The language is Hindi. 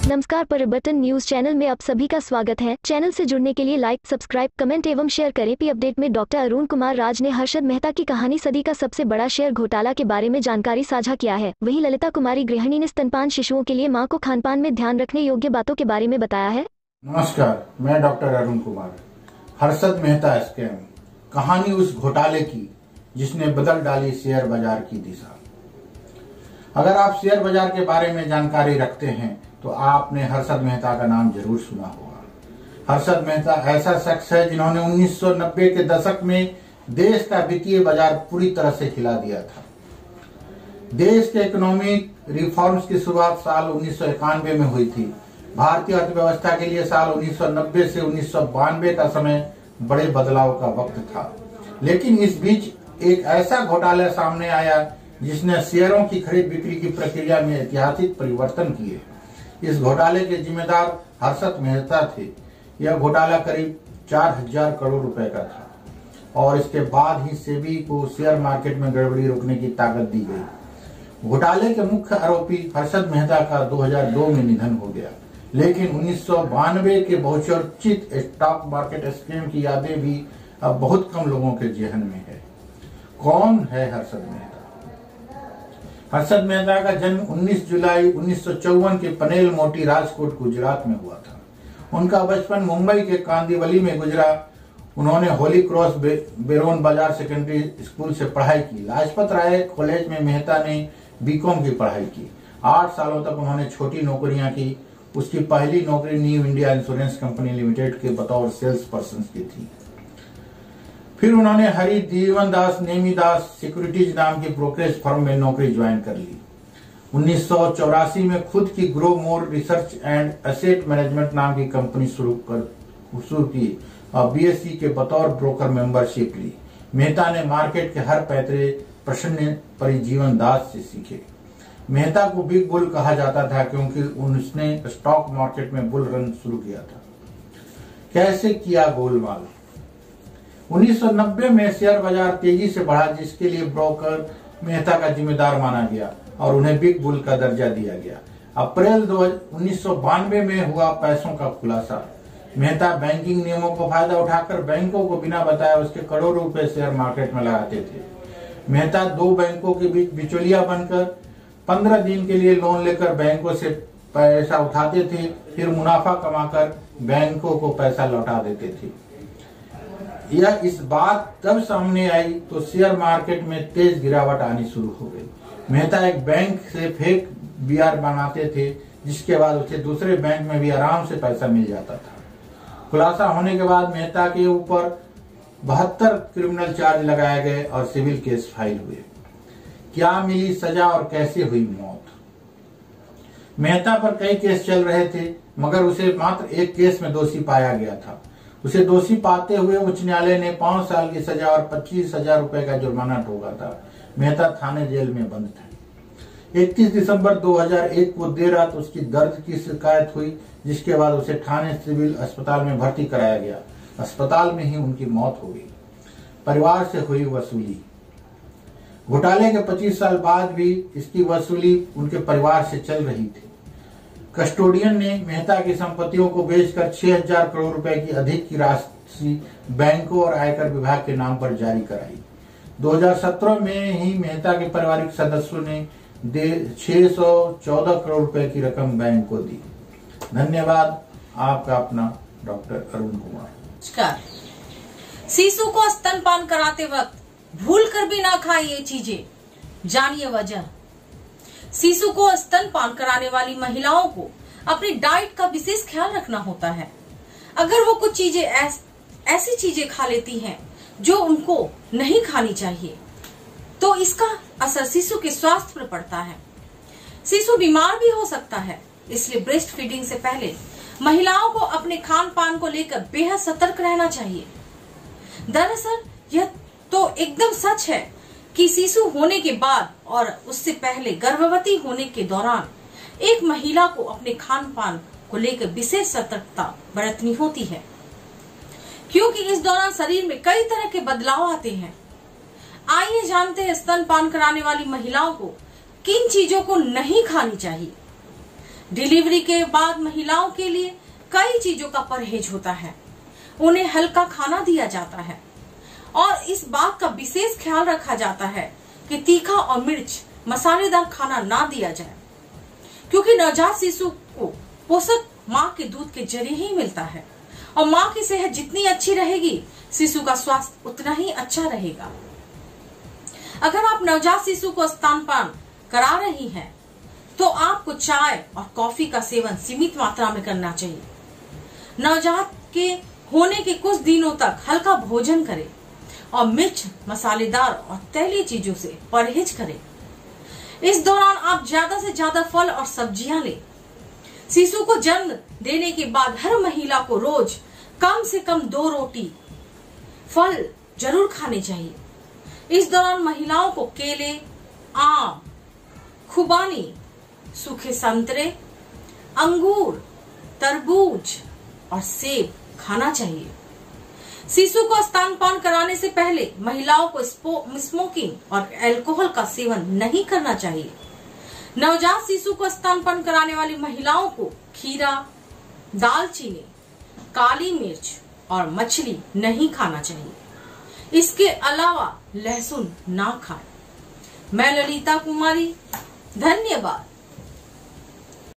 नमस्कार, परिवर्तन न्यूज चैनल में आप सभी का स्वागत है। चैनल से जुड़ने के लिए लाइक, सब्सक्राइब, कमेंट एवं शेयर करें। पी अपडेट में डॉक्टर अरुण कुमार राज ने हर्षद मेहता की कहानी सदी का सबसे बड़ा शेयर घोटाला के बारे में जानकारी साझा किया है। वहीं ललिता कुमारी गृहिणी ने स्तनपान शिशुओं के लिए मां को खानपान में ध्यान रखने योग्य बातों के बारे में बताया है। नमस्कार, मैं डॉक्टर अरुण कुमार। हर्षद मेहता स्कैम, कहानी उस घोटाले की जिसने बदल डाली शेयर बाजार की दिशा। अगर आप शेयर बाजार के बारे में जानकारी रखते हैं तो आपने हर्षद मेहता का नाम जरूर सुना होगा। हर्षद मेहता ऐसा शख्स है जिन्होंने 1990 के दशक में देश का वित्तीय बाजार पूरी तरह से हिला दिया था। देश के इकोनॉमिक रिफॉर्म्स की शुरुआत साल 1991 में हुई थी। भारतीय अर्थव्यवस्था के लिए साल 1990 से 1992 का समय बड़े बदलाव का वक्त था, लेकिन इस बीच एक ऐसा घोटाला सामने आया जिसने शेयरों की खरीद बिक्री की प्रक्रिया में ऐतिहासिक परिवर्तन किए। इस घोटाले के जिम्मेदार हर्षद मेहता थे। यह घोटाला करीब 4000 करोड़ रुपए का था और इसके बाद ही सेबी को शेयर मार्केट में गड़बड़ी रोकने की ताकत दी गई। घोटाले के मुख्य आरोपी हर्षद मेहता का 2002 में निधन हो गया, लेकिन 1992 के बहुचर्चित स्टॉक मार्केट स्कैम की यादें भी अब बहुत कम लोगों के जहन में है। कौन है हर्षद मेहता? हर्षद मेहता का जन्म 19 जुलाई 1954 के पनेल मोटी, राजकोट, गुजरात में हुआ था। उनका बचपन मुंबई के कांदिवली में गुजरा। उन्होंने होली क्रॉस बेरोन बाजार सेकेंडरी स्कूल से पढ़ाई की। लाजपत राय कॉलेज में मेहता ने बीकॉम की पढ़ाई की। 8 सालों तक उन्होंने छोटी नौकरियां की। उसकी पहली नौकरी new India insurance company limited के बतौर सेल्स पर्सन की थी। फिर उन्होंने हरि जीवनदास नेमीदास सिक्योरिटीज नाम की ब्रोकरेज फर्म में नौकरी ज्वाइन कर ली। 1984 में खुद की grow more research and asset management नाम की कंपनी शुरू की और बीएससी के बतौर ब्रोकर मेंबरशिप ली। मेहता ने मार्केट के हर पैतरे प्रश्न परिजीवन दास से सीखे। मेहता को बिग बुल कहा जाता था क्योंकि उसने स्टॉक मार्केट में बुल रन शुरू किया था। कैसे किया गोलमाल? 1990 में शेयर बाजार तेजी से बढ़ा, जिसके लिए ब्रोकर मेहता का जिम्मेदार माना गया और उन्हें बिग बुल का दर्जा दिया गया। अप्रैल 1992 में हुआ पैसों का खुलासा। मेहता बैंकिंग नियमों को फायदा उठाकर बैंकों को बिना बताए उसके करोड़ों रुपए शेयर मार्केट में लगाते थे। मेहता 2 बैंकों के बीच बिचौलिया बनकर 15 दिन के लिए लोन लेकर बैंकों से पैसा उठाते थे, फिर मुनाफा कमाकर बैंकों को पैसा लौटा देते थे। यह इस बात तब सामने आई तो शेयर मार्केट में तेज गिरावट आनी शुरू हो गई। मेहता एक बैंक से फेक बीआर बनाते थे, जिसके बाद उसे दूसरे बैंक में भी आराम से पैसा मिल जाता था। खुलासा होने के बाद मेहता के ऊपर 72 क्रिमिनल चार्ज लगाए गए और सिविल केस फाइल हुए। क्या मिली सजा और कैसे हुई मौत? मेहता पर कई केस चल रहे थे, मगर उसे मात्र एक केस में दोषी पाया गया था। उसे दोषी पाते हुए उच्च न्यायालय ने 5 साल की सजा और 25,000 रुपए का जुर्माना ठोका था। मेहता थाने जेल में बंद था। 31 दिसंबर 2001 को देर रात उसकी दर्द की शिकायत हुई, जिसके बाद उसे ठाणे सिविल अस्पताल में भर्ती कराया गया। अस्पताल में ही उनकी मौत हो गई। परिवार से हुई वसूली। घोटाले के 25 साल बाद भी इसकी वसूली उनके परिवार से चल रही थी। कस्टोडियन ने मेहता की संपत्तियों को बेचकर 6000 करोड़ रुपए की अधिक की राशि बैंकों और आयकर विभाग के नाम पर जारी कराई। 2017 में ही मेहता के पारिवारिक सदस्यों ने 614 करोड़ रुपए की रकम बैंक को दी। धन्यवाद। आपका अपना डॉक्टर अरुण कुमार। नमस्कार। शिशु को स्तनपान कराते वक्त भूल कर भी ना खाएं ये चीजें, जानिए वजह। शिशु को स्तनपान कराने वाली महिलाओं को अपनी डाइट का विशेष ख्याल रखना होता है। अगर वो कुछ चीजें ऐसी चीजें खा लेती हैं जो उनको नहीं खानी चाहिए, तो इसका असर शिशु के स्वास्थ्य पर पड़ता है। शिशु बीमार भी हो सकता है, इसलिए ब्रेस्ट फीडिंग से पहले महिलाओं को अपने खान पान को लेकर बेहद सतर्क रहना चाहिए। दरअसल यह तो एकदम सच है कि शिशु होने के बाद और उससे पहले गर्भवती होने के दौरान एक महिला को अपने खान पान को लेकर विशेष सतर्कता बरतनी होती है, क्योंकि इस दौरान शरीर में कई तरह के बदलाव आते हैं। आइए जानते हैं स्तनपान कराने वाली महिलाओं को किन चीजों को नहीं खानी चाहिए। डिलीवरी के बाद महिलाओं के लिए कई चीजों का परहेज होता है। उन्हें हल्का खाना दिया जाता है और इस बात का विशेष ख्याल रखा जाता है कि तीखा और मिर्च मसालेदार खाना ना दिया जाए, क्योंकि नवजात शिशु को पोषक माँ के दूध के जरिए ही मिलता है और माँ की सेहत जितनी अच्छी रहेगी, शिशु का स्वास्थ्य उतना ही अच्छा रहेगा। अगर आप नवजात शिशु को स्तनपान करा रही हैं, तो आपको चाय और कॉफी का सेवन सीमित मात्रा में करना चाहिए। नवजात के होने के कुछ दिनों तक हल्का भोजन करें और मिर्च, मसालेदार और तैलीय चीजों से परहेज करें। इस दौरान आप ज्यादा से ज्यादा फल और सब्जियां लें। शिशु को जन्म देने के बाद हर महिला को रोज कम से कम 2 रोटी फल जरूर खाने चाहिए। इस दौरान महिलाओं को केले, आम, खुबानी, सूखे संतरे, अंगूर, तरबूज और सेब खाना चाहिए। शिशु को स्तनपान कराने से पहले महिलाओं को स्मोकिंग और अल्कोहल का सेवन नहीं करना चाहिए। नवजात शिशु को स्तनपान कराने वाली महिलाओं को खीरा, दालचीनी, काली मिर्च और मछली नहीं खाना चाहिए। इसके अलावा लहसुन ना खाएं। मैं ललिता कुमारी, धन्यवाद।